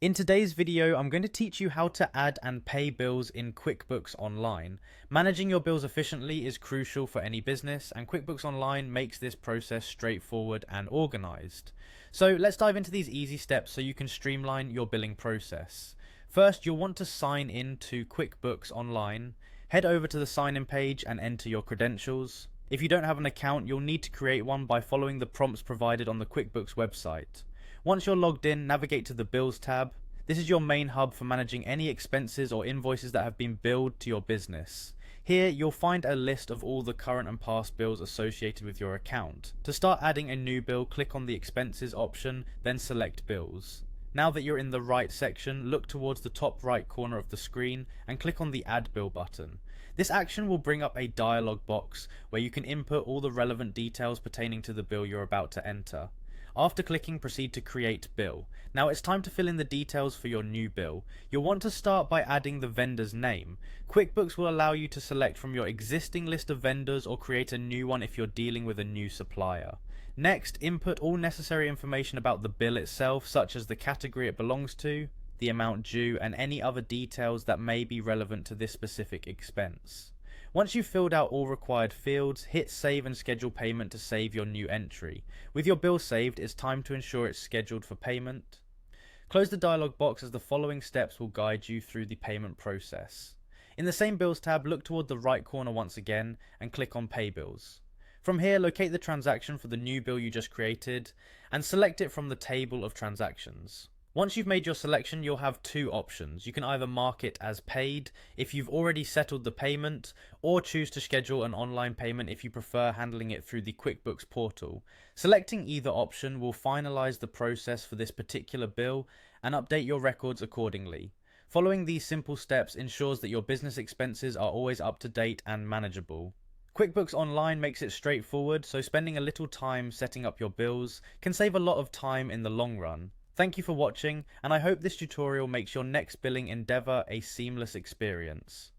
In today's video, I'm going to teach you how to add and pay bills in QuickBooks Online. Managing your bills efficiently is crucial for any business, and QuickBooks Online makes this process straightforward and organized. So let's dive into these easy steps so you can streamline your billing process. First, you'll want to sign in to QuickBooks Online. Head over to the sign in page and enter your credentials. If you don't have an account, you'll need to create one by following the prompts provided on the QuickBooks website. Once you're logged in, navigate to the Bills tab. This is your main hub for managing any expenses or invoices that have been billed to your business. Here, you'll find a list of all the current and past bills associated with your account. To start adding a new bill, click on the Expenses option, then select Bills. Now that you're in the right section, look towards the top right corner of the screen and click on the Add Bill button. This action will bring up a dialog box where you can input all the relevant details pertaining to the bill you're about to enter. After clicking, proceed to Create Bill. Now it's time to fill in the details for your new bill. You'll want to start by adding the vendor's name. QuickBooks will allow you to select from your existing list of vendors or create a new one if you're dealing with a new supplier. Next, input all necessary information about the bill itself, such as the category it belongs to, the amount due, and any other details that may be relevant to this specific expense. Once you've filled out all required fields, hit Save and Schedule Payment to save your new entry. With your bill saved, it's time to ensure it's scheduled for payment. Close the dialog box as the following steps will guide you through the payment process. In the same Bills tab, look toward the right corner once again and click on Pay Bills. From here, locate the transaction for the new bill you just created and select it from the table of transactions. Once you've made your selection, you'll have two options. You can either mark it as paid if you've already settled the payment, or choose to schedule an online payment if you prefer handling it through the QuickBooks portal. Selecting either option will finalize the process for this particular bill and update your records accordingly. Following these simple steps ensures that your business expenses are always up to date and manageable. QuickBooks Online makes it straightforward, so spending a little time setting up your bills can save a lot of time in the long run. Thank you for watching, and I hope this tutorial makes your next billing endeavor a seamless experience.